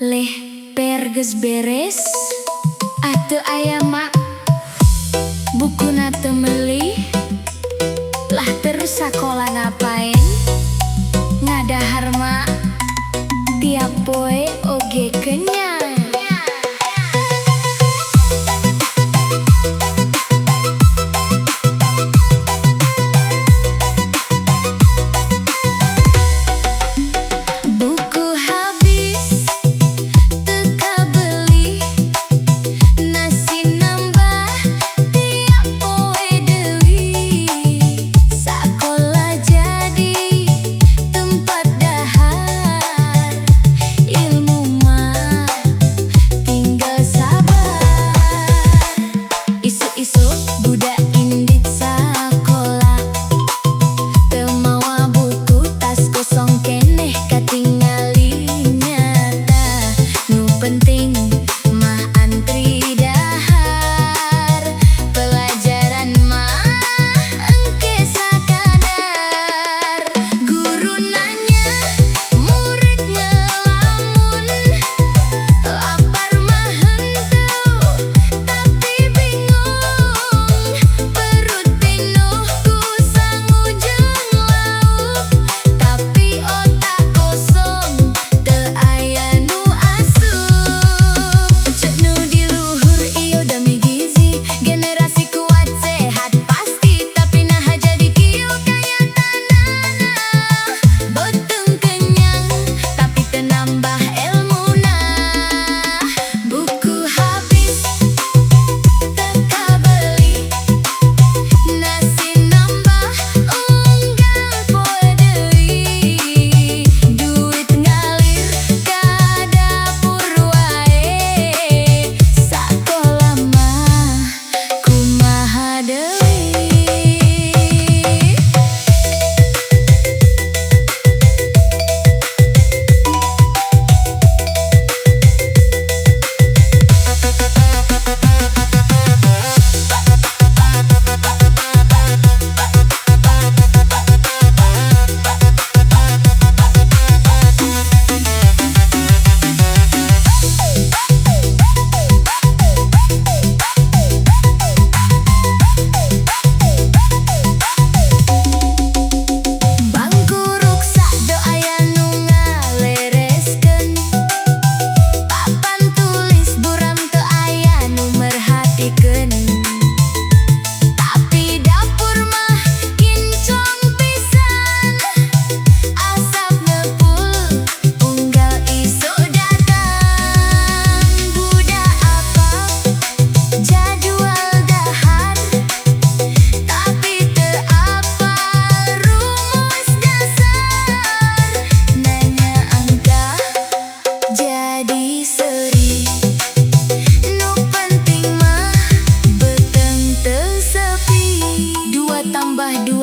Leh perges beres ate aya mak bukuna teu meuli lah terus sakola ngapain ngadahar mak tiap poe oge kenyang.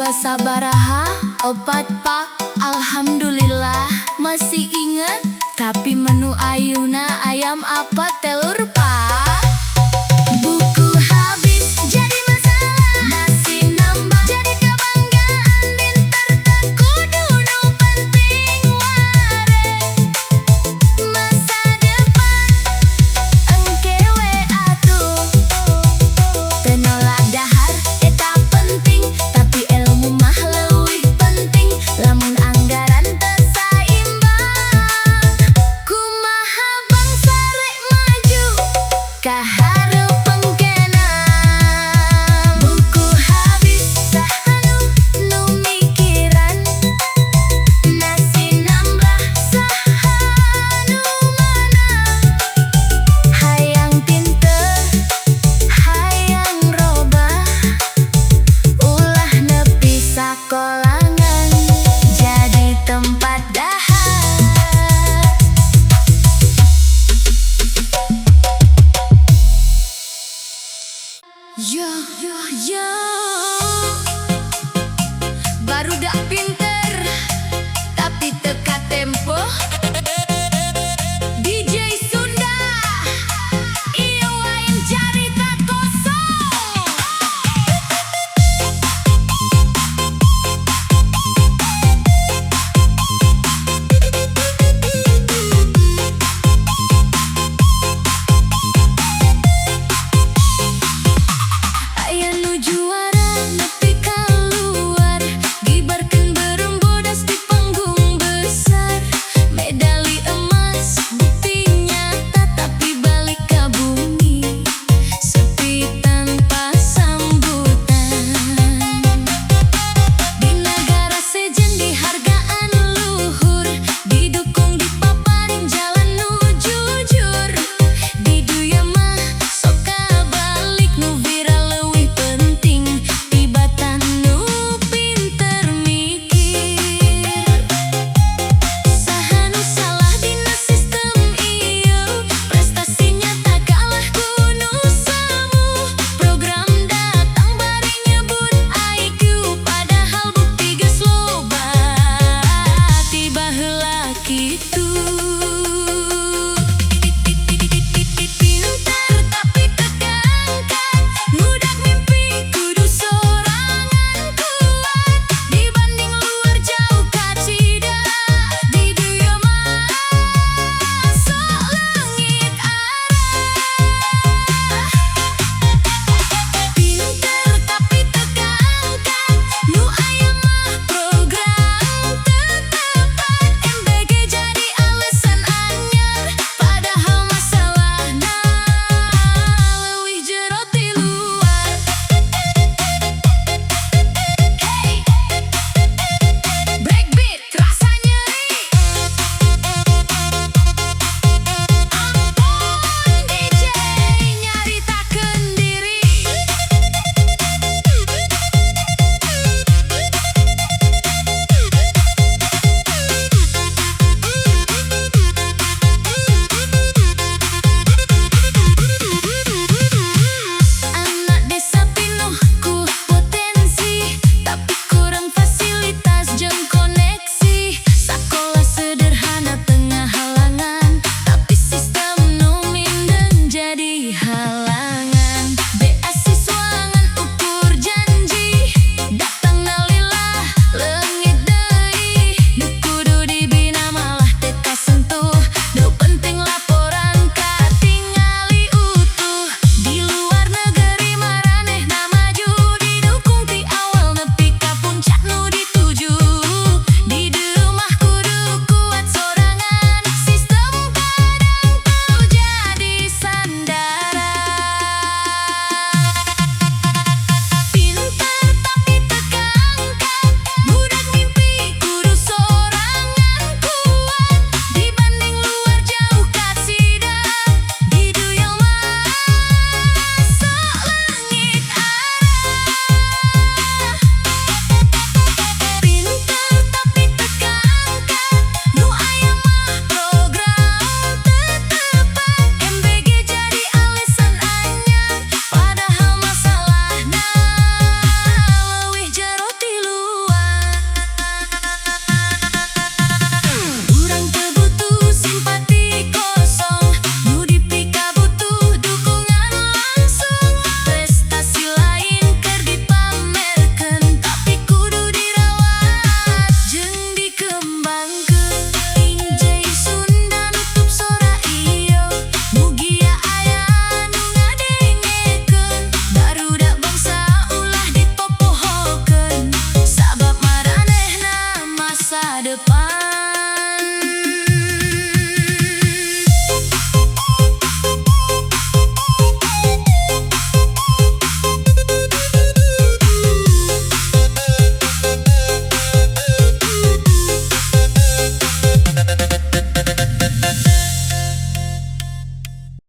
Sabaraha opat pak alhamdulillah masih inget tapi menu ayuna ayam apa telur pak. Buku habis jadi masalah nasi nambah jadi kebanggaan bintar tak kudu nu penting ware masa depan engke we atuh tenolak dahar eta penting tapi ilmu mah leuwih penting lamun anggaran teu saimbang kumaha bangsa rek maju.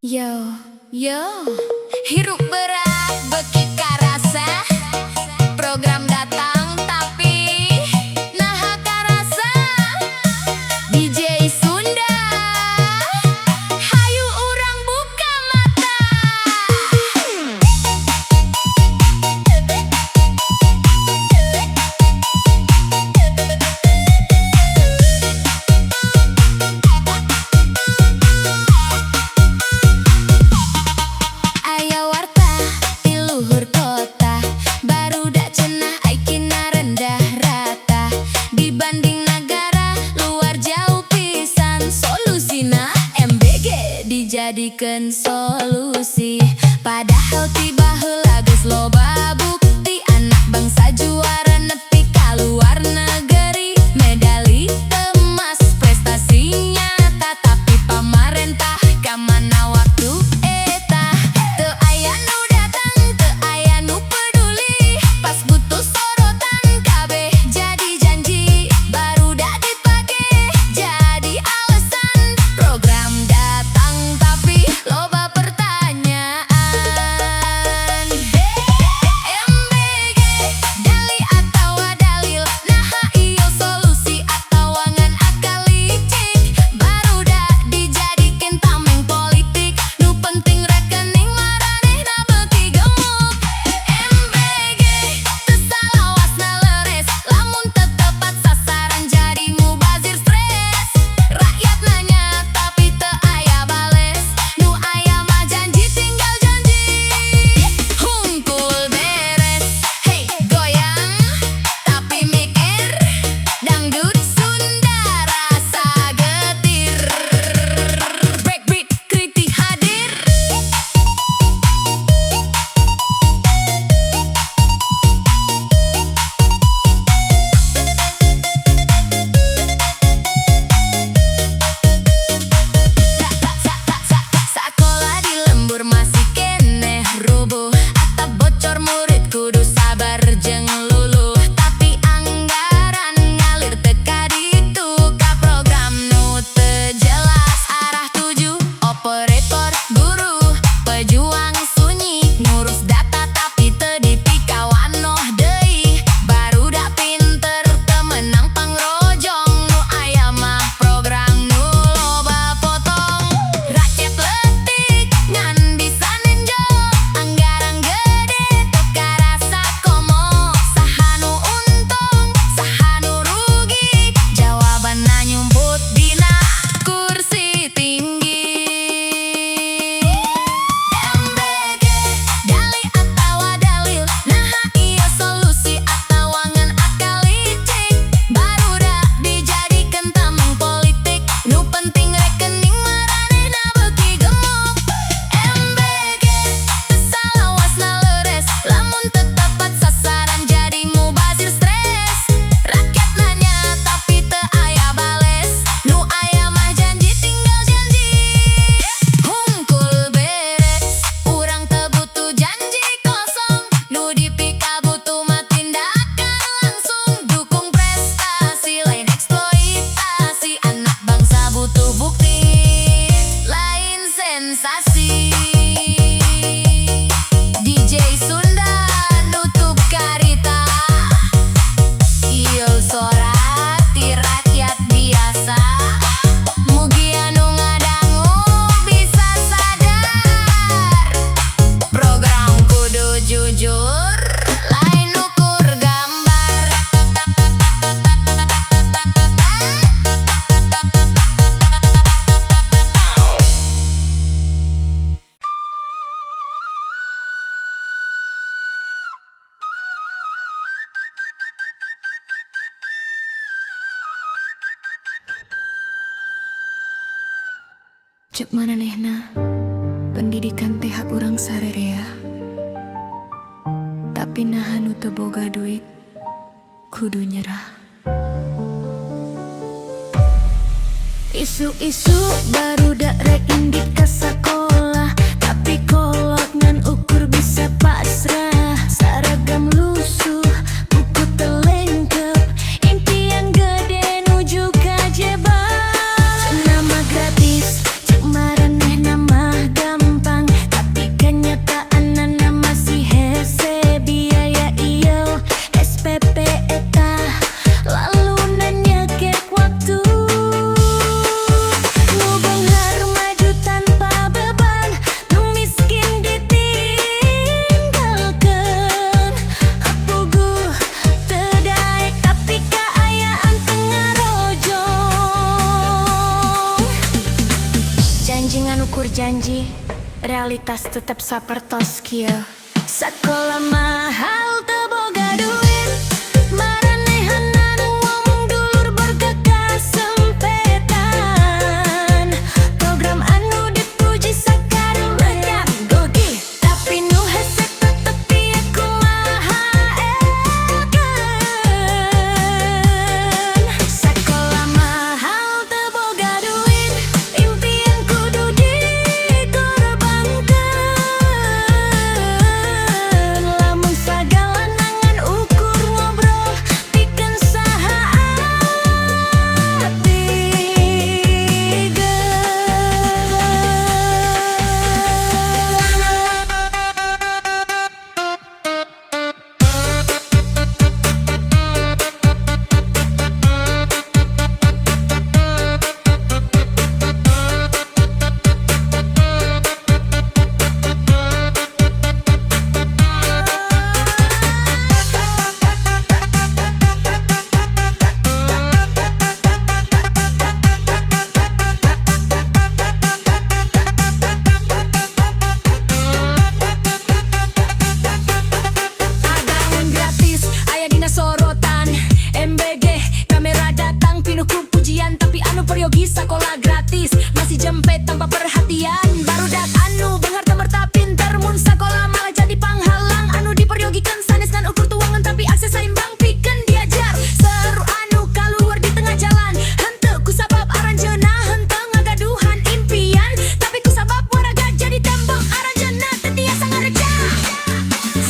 Yo, yo, hirup berat beki karasa. Program datang tapi nah karasa. DJ Sunda, hayu urang buka mata. Aya warta di luhur kota, barudak cenah aikina rendah rata. Dibanding negara luar jauh pisan, solusina MBG dijadikan solusi. Padahal tiba heula geus loba bukti, anak bangsa juara nepi ka luar negeri. Medali emas prestasi nyata, tapi pamarentah kamana waktu eta. Teu aya nu datang, teu aya nu peduli. Pas butuh sorotan kabeh jadi janji, barudak dipake jadi alasan. Program datang tapi loba pertanyaan. MBG dali atawa dalil, naha ieu solusi atawa ngan akal licik. Barudak dijadikeun tameng politik, nu penting rekening maranehna beuki gemuk. MBG teu salawasna leres, lamun teu tepat sasaran jadi mubazir stres. Rakyat nanya tapi teu aya bales, nu aya mah janji tinggal janji. Hungkul beres, hey goyang tapi mikir, dangdut Sunda rasa getir. Breakbeat kritik hadir. Sakola di lembur masih keneh rubuh, atap bocor murid kudu sabar jeung luluh. Tapi anggaran ngalir teka ditu, ka program nu teu jelas arah tuju. Operator guru pejuang sunyi, ngurus data tapi teu dipikawanoh deui. Barudak pinter teu menang pangrojong, nu aya mah program nu loba potong. Rakyat leutik ngan bisa nenjok, anggaran gede teu karasa komo. Saha nu untung, saha nu rugi, jawabanna nyumput dina kursi tinggi. MBG dali atawa dalil, naha ieu solusi atawa ngan akal licik. Barudak dijadikeun tameng politik, nu penting rekening maranehna beuki gemuk. MBG teu salawasna leres, lamun teu tepat sasaran jadi mubazir stres. Rakyat nanya tapi teu aya bales, nu aya mah janji tinggal janji. Hungkul beres, urang teu butuh janji kosong, nu dipika butuh mah tindakan langsung. Dukung prestasi lain eksploitasi, anak bangsa butuh bukti lain sensasi. DJ Sunda nutup karita, ieu sorat ti rakyat biasa. Mugi anu ngadangu bisa sadar, program kudu jujur lain ukur gambar. Cek mananehna, pendidikan teh hak urang sarerea. Tapi naha nu teu boga duit, kudu nyerah. Isu-isu barudak rek indik ka sakola, tapi kolot ngan ukur bisa pasrah. Saragam lusuh, buku teu lengkep, impian gede nuju ka jebak. Nama gratis, cek maranehna mah gampang. Jangan ukur janji, realitas tetap sapertos kieu. Sakola mahal teu boga duit, maranehanan ngomong dulur berkekasempetan. Program anu dipuji sakadu banyak gogi, tapi nu hese tetep ieu kumaha elkeun. Sakola mahal teu boga duit, impian kudu dikorbankeun. Lamun sagala nangan ukur ngobrol pikeun saha Adangan gratis, aya dina sorotan MBG, kamera datang pinuh ku pujian. Tapi anu peryogi sakola gratis, masih jempet tanpa perhatian. Barudak anu beunghar merta pinter, mun sakola malah jadi panghalang. Anu diperyogikeun sanes ngan ukur tuangan, tapi akses saimbang pikeun diajar. Seru anu kaluar di tengah jalan, henteu kusabab aranjeuna henteu ngagaduhan impian. Tapi kusabab waraga jadi tembok, aranjeuna teu tiasa ngareja.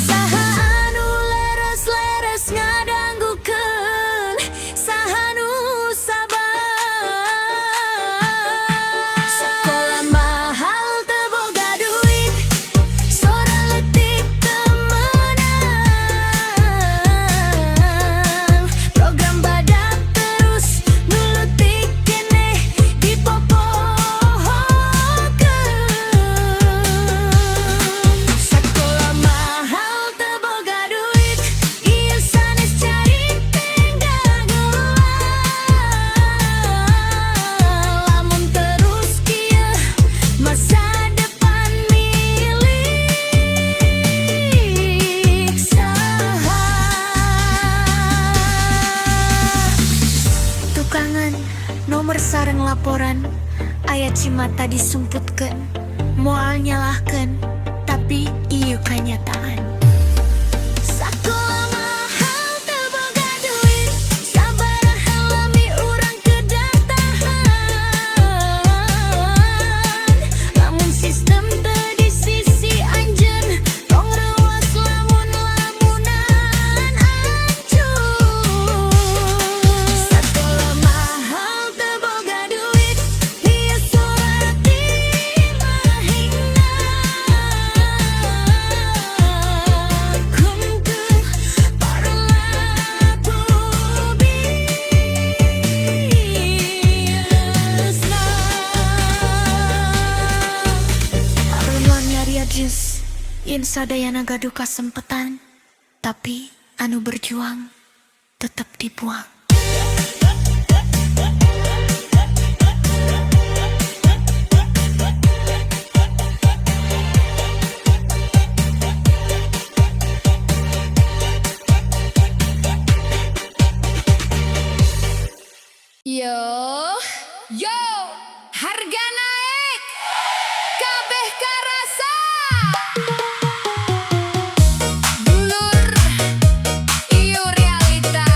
Saha anu leres-leres ngadanggukeun, saha nu sabar. Sakola mahal teu boga duit, sora leutik teu meunang. Program badak terus nulutik keneh dipopohokeun. Sakola mahal teu boga duit, ieu sanes carite gagelan. Lamun terus kieu masa depan milik saha. Tukangan nomor sareng laporan, aya cimata disumputkeun, moal nyalahkeun, tapi ieu kanyataan. Sakola mahal teu boga duit, sabaraha lami urang kedah tahan. Lamun sistem teu di sisi anjeun, tong reuas lamun-lamunan ancur. Sakola mahal teu boga duit, ieu sora timahingna. Kumkeun parlaku biasna. Arunan nyari jus, yen sadayana gaduh kasempetan, tapi anu berjuang tetep dibuang. Yo, harga naik, kabeh karasa. Dulur, ieu realita,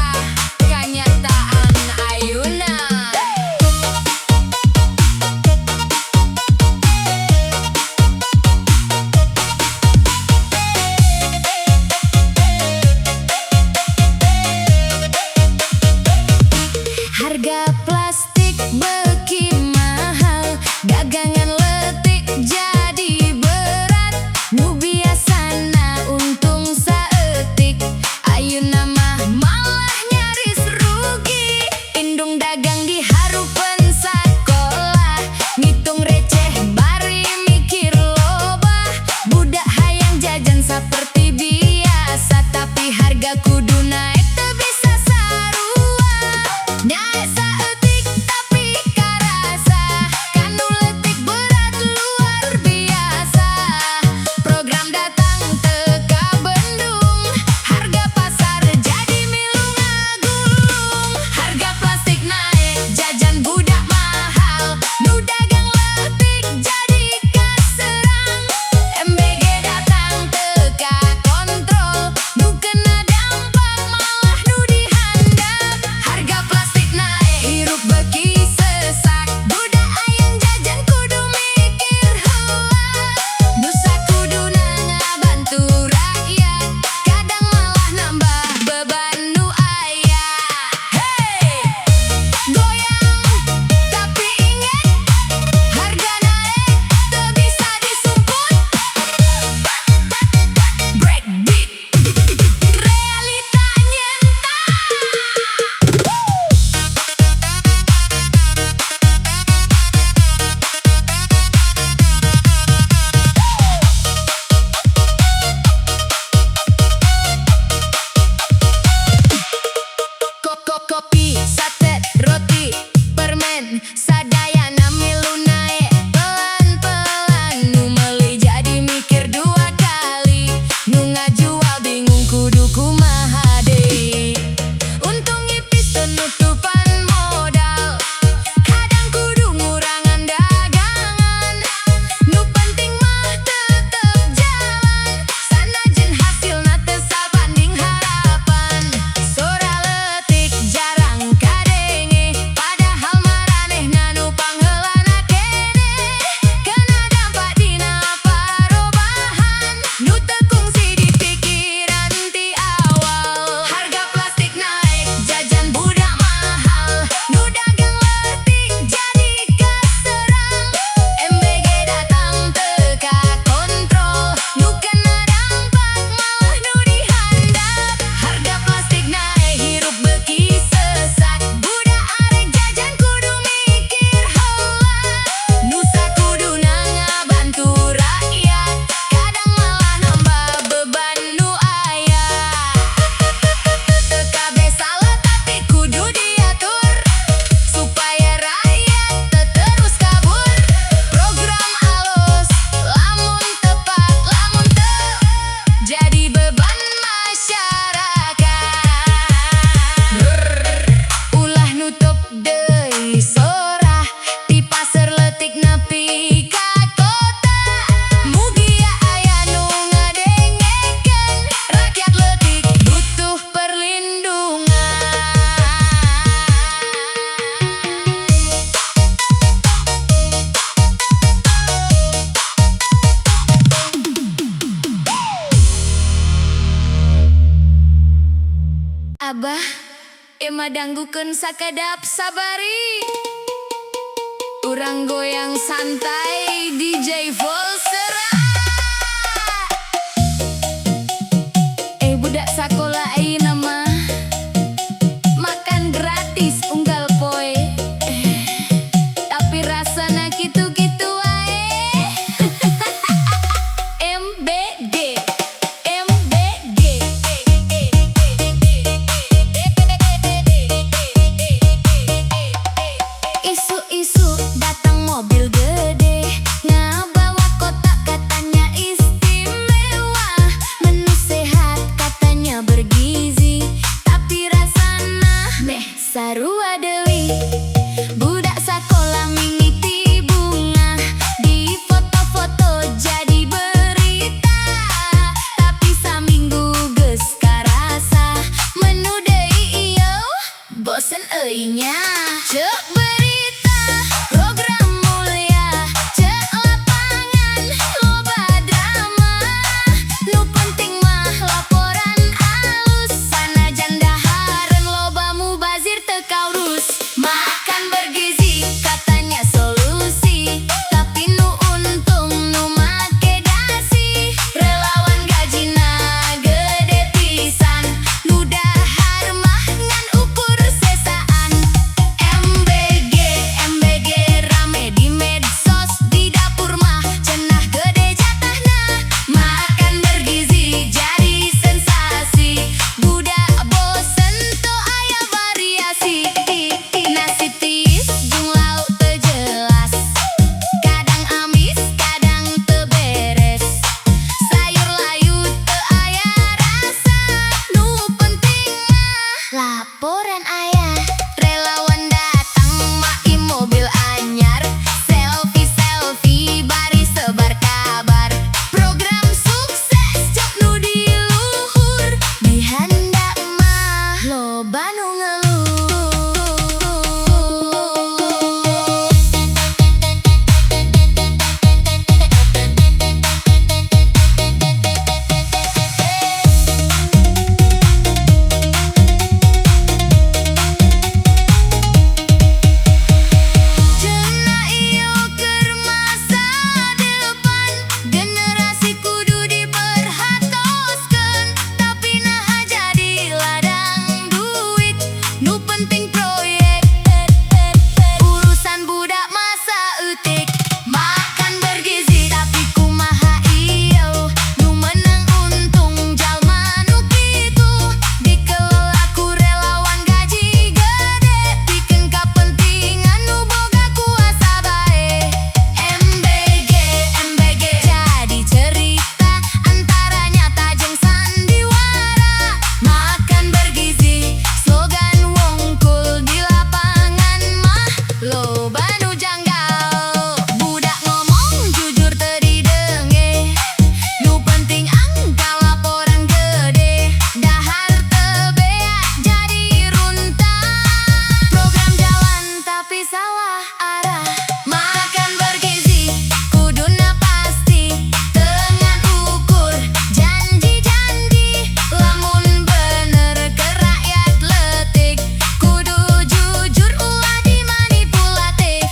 Abah Ema danggukeun sakedap sabari urang goyang santai DJ Volsera. Budak sakola ayeuna mah makan gratis unggal poe, tapi rasana kitu-kitu wae. MBG Isu-isu datang mobil gede, ngabawa kotak katanya istimewa, menu sehat katanya bergizi, tapi rasana meh sarua deui. Budak sakola mingiti bunga, di foto-foto jadi berita, tapi saminggu geus karasa menu deui ieu bosen euy nya. Ceuk berita program mulia, ceuk lapangan loba drama, nu penting mah laporan halus, sanajan dahareun loba mubazir teu kaurus. Makan bergizi katanya solusi, tapi nu untung nu make dasi, relawan gajina gede pisan, nu dahar mah ngan ukur sesaan. MBG rame di medsos, di dapur mah cenah gede jatahna, makan bergizi jadi sensasi, budak bosen teu aya variasi. Nasi tiis jeung lauk teu jelas, kadang amis kadang teu beres, sayur layu teu aya rasa, nu penting mah laporan aya. Relawan datang maki mobil anyar, selfie bari sebar kabar, program sukses cok nu di luhur, di handap mah loba nu ngeluh. Cenah ieu keur masa depan, generasi kudu diperhatoskeun, tapi naha jadi ladang duit, nu penting proyek, urusan budak masa eutik. Makan bergizi tapi kumaha ieu, nu menang untung jalma nu kitu, dikelola ku relawan gaji gede, pikeun kapentingan nu boga kuasa bae. MBG jadi cerita antara nyata jeung sandiwara, makan bergizi slogan wungkul di lapangan mah loba nu janggal, budak ngomong jujur teu didenge, nu penting angka laporan gede, dahar teu bea jadi runtah, program jalan tapi salah arah. Makan bergizi kuduna pasti dengan ukur, janji-janji lamun bener ke rakyat leutik, kudu jujur ulah dimanipulatif.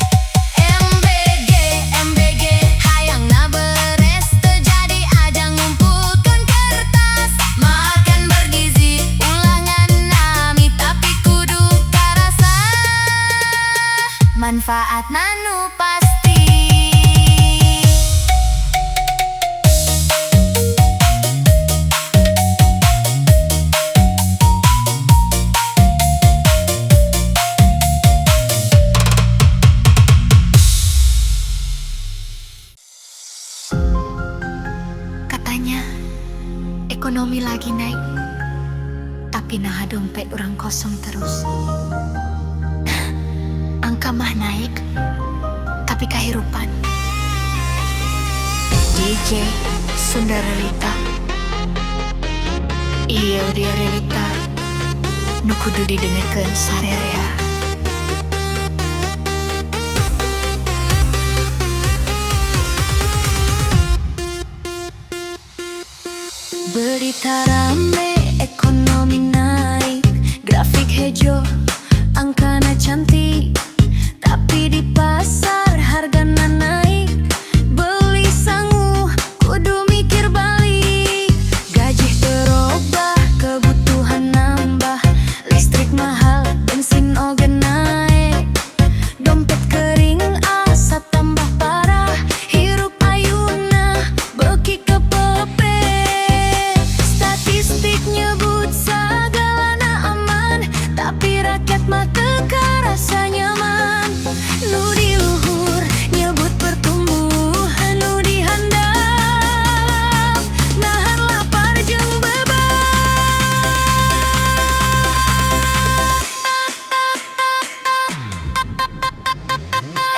MBG hayangna beres teu jadi ajang ngumpulkeun kertas, makan bergizi ulangan nami tapi kudu karasa, manfaatna nu pasti. Katanya ekonomi lagi naik, tapi naha dompet orang kosong terus. Angka mah naik, tapi kahirupan. DJ Sunda Relita, ieu dia Relita nu kudu didengarkeun sarerea. Berita rame ekonomi naik, hejo, angkana cantik, tapi di pasar hargana naik. Beli sangu, kudu mikir balik. Gaji terobah, kebutuhan nambah. Listrik mahal, bensin oge naik. Dompet kering, asa tambah parah. Hirup ayuna, beki kepepet. Statistik nyebut sagalana aman, tapi rakyat mah teu rasa nyaman. Nu di luhur nyebut pertumbuhan, nu di handap nahan lapar jeung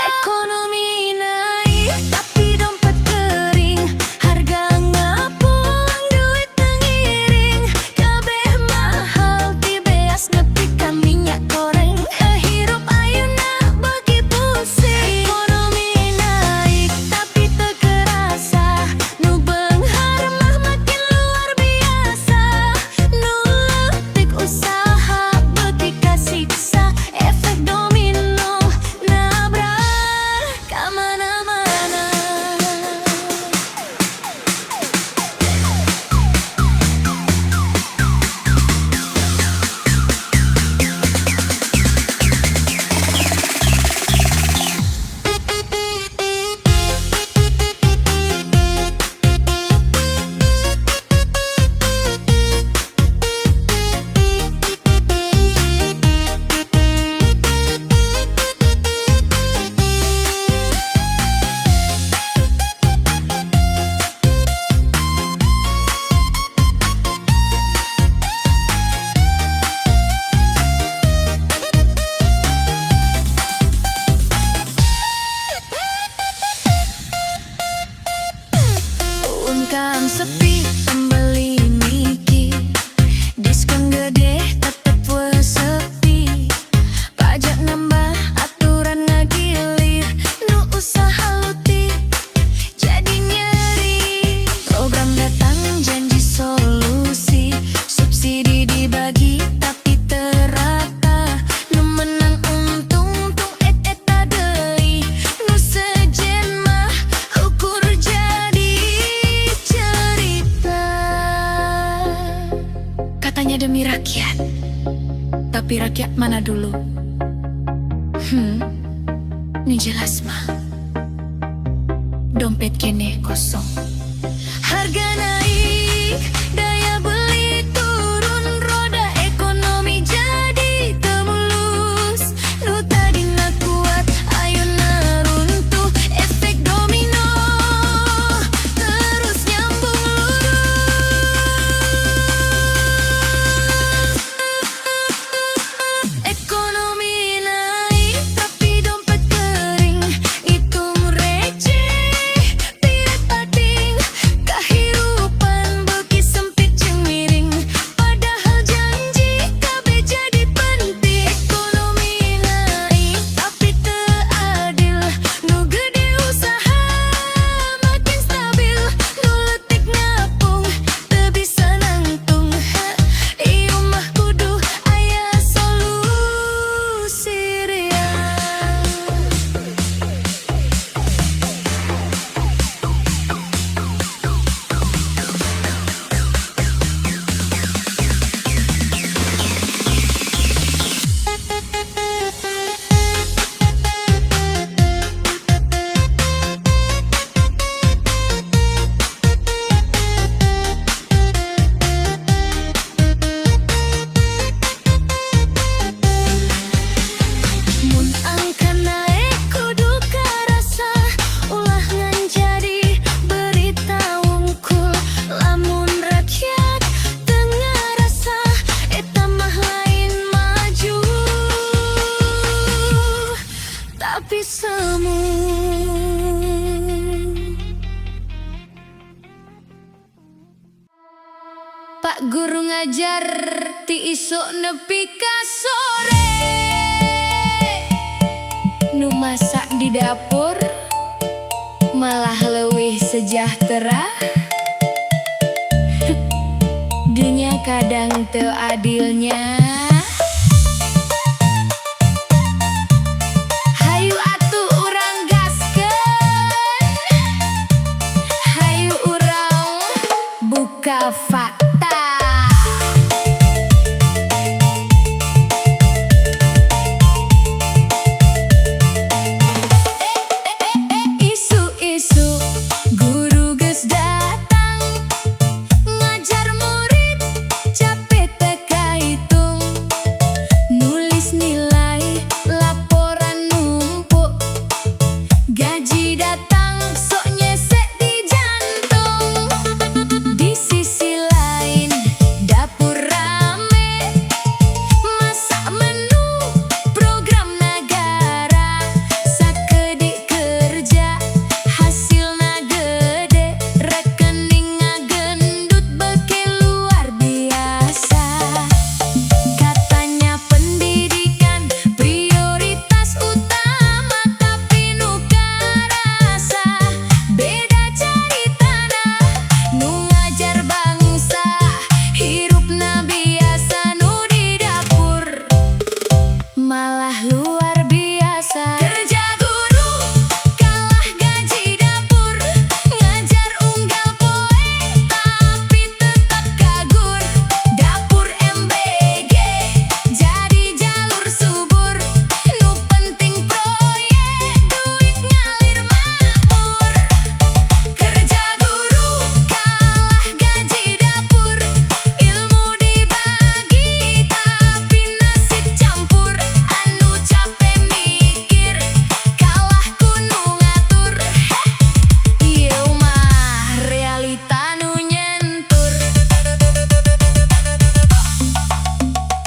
ekonomi naik, tapi dompet kering. Harga ngapung, duit teu ngiring. Kabeh mahal, ti beas nepi ka minyak goreng. Hirup ayeuna beuki pusing. Ekonomi naik, tapi teu kerasa. Nu beunghar mah makin luar biasa. Nu leutik usaha beuki kasiksa. Efek domino nabrak kamana-mana. Ungkang sepi, pembeli mikir. Diskon gede, tetep we sepi. Pajak nambah, aturan ngagilir. Nu usaha lutih, jadi nyeri. Program datang, janji solusi. Subsidi dibagi, tapi terata. Nu menang untung, eta deui. Nu sejen mah ukur jadi cerita. Katanya demi rakyat, tapi rakyat mana dulu? Ini jelas mah dompet kene kosong. Harga naik, daya beli turun, roda ekonomi jadi teu mulus. Nu tadina kuat, ayeuna runtuh. Efek domino terus nyambung lurus. Ekonomi naik, tapi dompet kering. Hitung receh, piret pading. Kahirupan beuki sempit jeung miring. Padahal janji kabeh jadi penting. Ekonomi naik, tapi teu adil. Nu gede usaha makin stabil. Nu leutik ngapung, teu bisa nangtung. Ieu mah kudu aya solusi real. Mun angka naik kudu karasa, ulah ngan jadi berita wungkul. Lamun rakyat teu ngarasa, eta mah lain maju, tapi semu. Pak guru ngajar ti isuk nepi ka sore. Nu masak di dapur malah leuwih sejahtera. Dunia kadang teu adilnya. ke fakta. Isu-isu guru geus datang, ngajar murid capek teka hitung, nulis nilai laporan numpuk, gaji datang sok nyesek di jantung. Di sisi lain dapur rame, masak menu program negara, sakedik kerja hasilna gede, rekening ngagendut beki luar biasa. Katanya pendidikan prioritas utama, tapi nu karasa beda caritana. Nu ngajar bangsa hirupna biasa, nu di dapur malah luar biasa. Kerja guru kalah gaji dapur, ngajar unggal poe tapi tetap kagur. Dapur MBG jadi jalur subur, nu penting proyek duit ngalir makmur. Kerja guru kalah gaji dapur, ilmu dibagi tapi nasib campur. Anu capek mikir kalah kudu ngatur, ieu mah realita nu nyentur.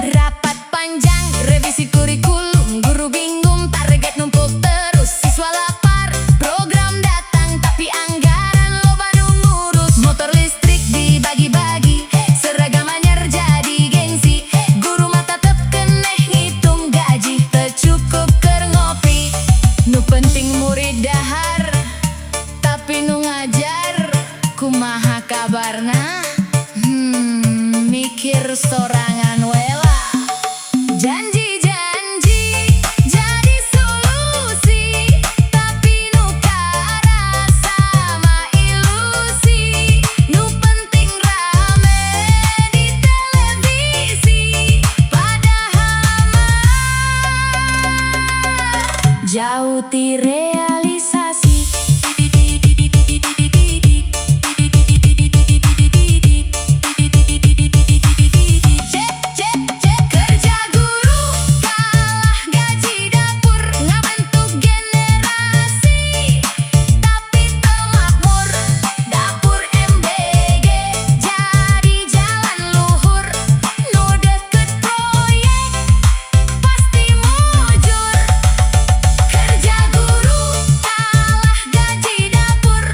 Rapat panjang revisi kurikulum, guru bingung target numpuk terus, siswa lapar program datang tapi anggaran loba nu ngurus. Motor listrik dibagi-bagi, seragam anyar jadi gengsi, guru mah tetep keneh ngitung gaji, teu cukup keur ngopi. Nu penting murid dahar, tapi nu ngajar kumaha kabarna? Mikir sorangan wela. Janji-janji jadi solusi, tapi nu karasa mah ilusi. Nu penting rame di televisi, padahal mah jauh ti realisasi. Kerja guru kalah gaji dapur, ngabentuk generasi tapi teu makmur. Dapur MBG jadi jalan luhur, nu deket proyek pasti mujur. Kerja guru kalah gaji dapur,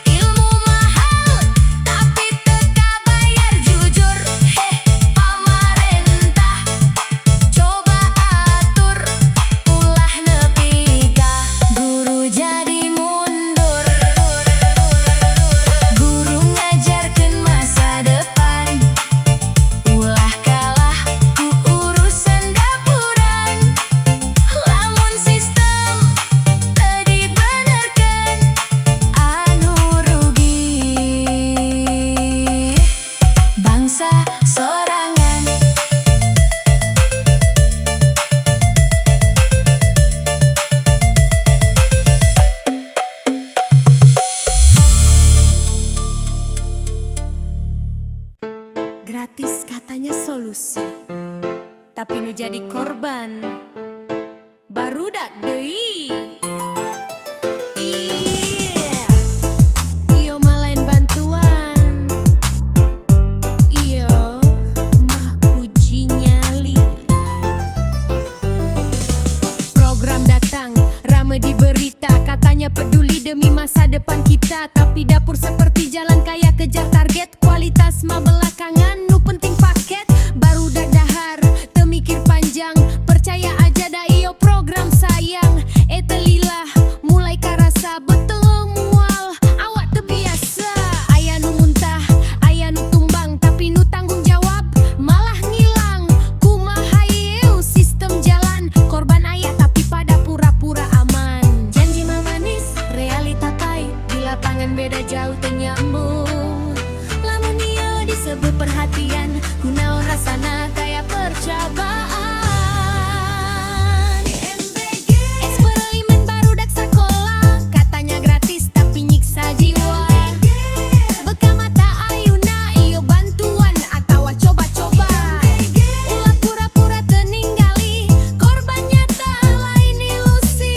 ilmu mahal tapi teka bayar jujur. Pamarentah coba atur, ulah nepi ka guru jadi mundur. Guru ngajarkeun masa depan, ulah kalah ku urusan dapuran. Lamun sistem teu dibenerkeun, anu rugi bangsa sorangan. Gratis katanya solusi, tapi nu jadi korban barudak deui. Iyo mah lain bantuan, iyo mah uji nyali. Program datang rame di berita, katanya peduli demi masa depan kita, tapi dapur seperti jalan kaya kejar target, kualitas mah belakangan, nu penting paket. Barudak dahar teu mikir panjang, percaya aja da iyo program sayang. Eta lila mulai karasa betul mual, awak teu biasa. Aya nu muntah, aya nu tumbang, tapi nu tanggung jawab malah ngilang. Kumaha ieu sistem jalan, korban aya tapi pada pura-pura aman. Janji mah manis, realita pahit, di lapangan beda jauh teu nyambung. Lamun ieu disebut perhatian, kunaon rasana kayak percobaan. Eksperimen barudak sakola, katanya gratis tapi nyiksa jiwa. Beka mata ayuna iyo bantuan atawa coba-coba. Ulah pura-pura teninggali, korban nyata lain ilusi.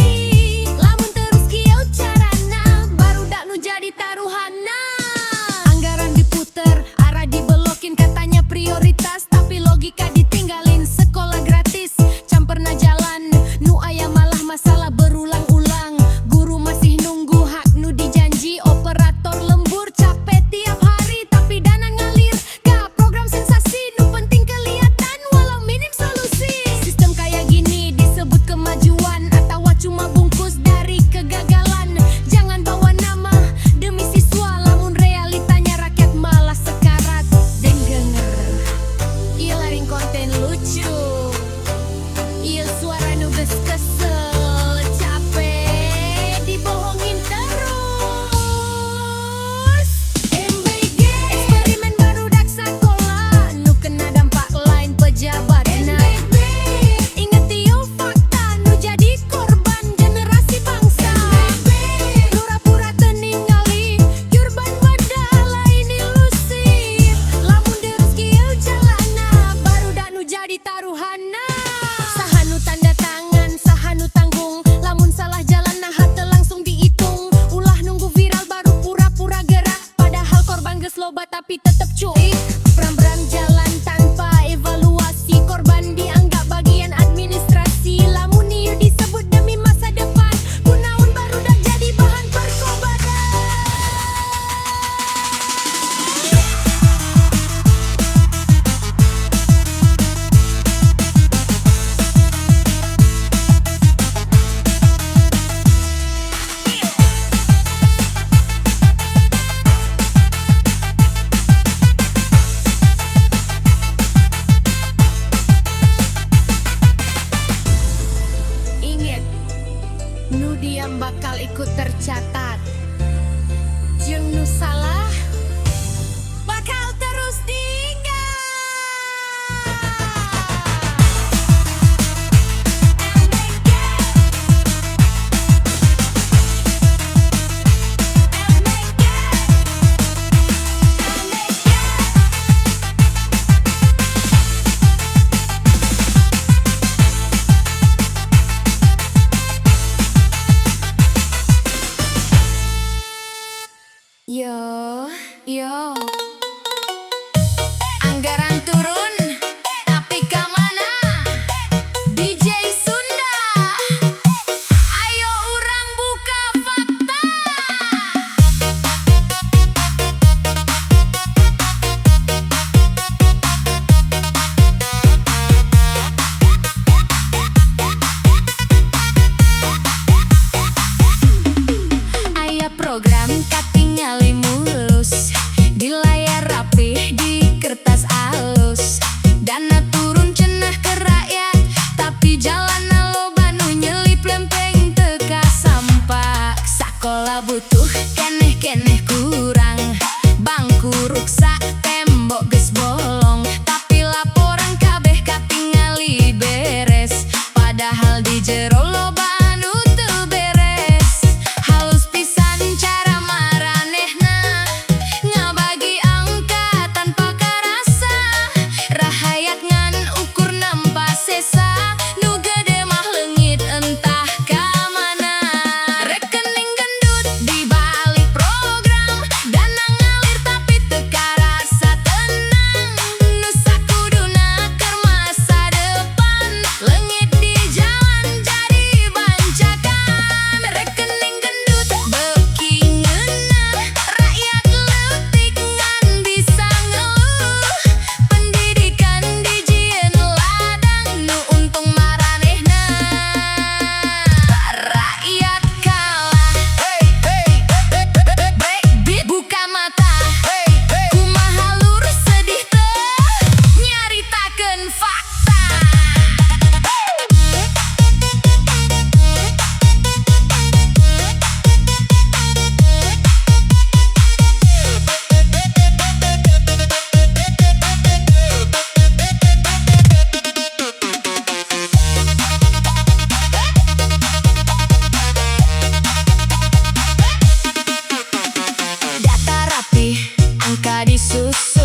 Lamun terus kieu carana, barudak nu jadi taruhana. Anggaran diputer, arah dibelokin, katanya prioritas tapi logika ditinggalin. Sekolah gratis, camperna jalan, nu aya malah masalah berulang-ulang. Guru masih nunggu hak nu dijanji, operator lembur capek tiap hari tapi dana ngalir. Ka program sensasi nu penting kelihatan walau minim solusi. Sistem kayak gini disebut kemajuan atau cuma bungkus dari kegagalan. Jangan bawa nama demi siswa, lamun realitanya rakyat malah sekarat. Dengenger, ieu laring konten lucu, ieu suara nu geus kesel, capek dibohongin terus. MBG, eksperimen barudak sakola, nu kena dampak lain pejabatna. Inget ieu fakta, nu jadi korban generasi bangsa. Pura-pura teninggali, kurban wadah lain ilusif. Lamun terus kieu jalana, barudak nu jadi taruhana. Saha nu tanda tangan, saha nu tanggung. Lamun salah jalan nah teu langsung dihitung. Ulah nunggu viral baru pura-pura gerak, padahal korban geus loba tapi tetep cuek. Bram-bram jalan tanpa evaluasi, korban dianggap bagian administrasi. Lamun ieu disebut demi masa depan, kunaon barudak jadi bahan percobaan. Ingat, nu diam bakal ikut tercatat. Jeung nu salah bakal terus diingat. Yo, anggaran turun, tapi ka mana? DJ Sunda, ayo urang buka fakta. Aya program katingali mulus, di layar rapih di kertas alus. Dana turun cenah ke rakyat, tapi jalan loba nu nyelip lempeng teka sampak. Sakola butuh keneh-keneh kurang, bangku ruksak tembok geus bolong, tapi laporan kabeh katingali beres, padahal di jero loba anu teu beres. Halus pisan cara maranehna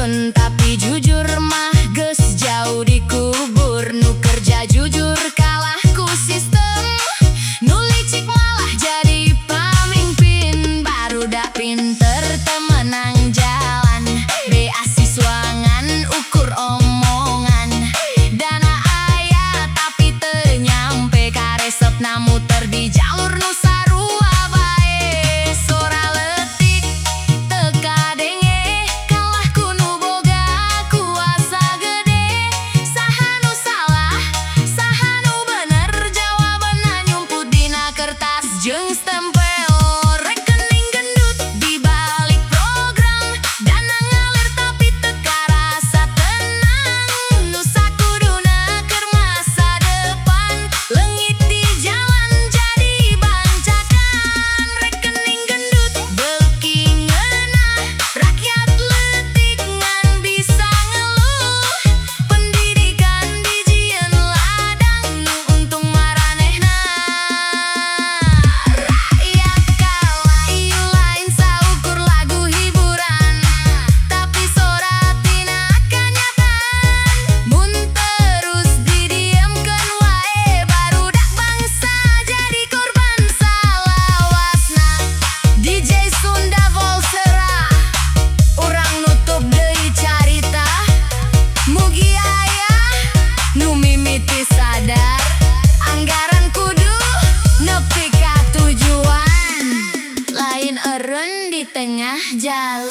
turun, tapi jujur mah geus jauh dikubur. Nu kerja jujur kalah ku sistem, nu licik malah jadi pamimpin. Barudak pinter temenang jalan, beasiswangan ukur omongan. Dana aya tapi teu nyampe ka resepna muter di jalur nu sarua bae. Sora leutik teu kadenge, kalah ku nu boga kuasa gede. Saha nu salah, saha nu bener, jawabanna nyumput dina kertas jeung stempel. Rekening gendut dibalik program, dana ngalir tapi teu karasa tenang. Nu sakuduna keur masa depan, leungit di jalan jadi bancakan. Rekening gendut beuki ngeunah, rakyat leutik ngan bisa ngeluh. Pendidikan dijieun ladang, nu untung maranehna. Rakyat kalah ieu lain saukur lagu hiburan, tapi soratina kanyataan. Mun terus didiemkeun wae, barudak bangsa jadi korban salawasna. DJ Sunda Volsera, urang nutup deui carita. Mugi aya nu mimiti sadar, anggaran kudu nepi ka tujuan, lain eureun di tengah jalan.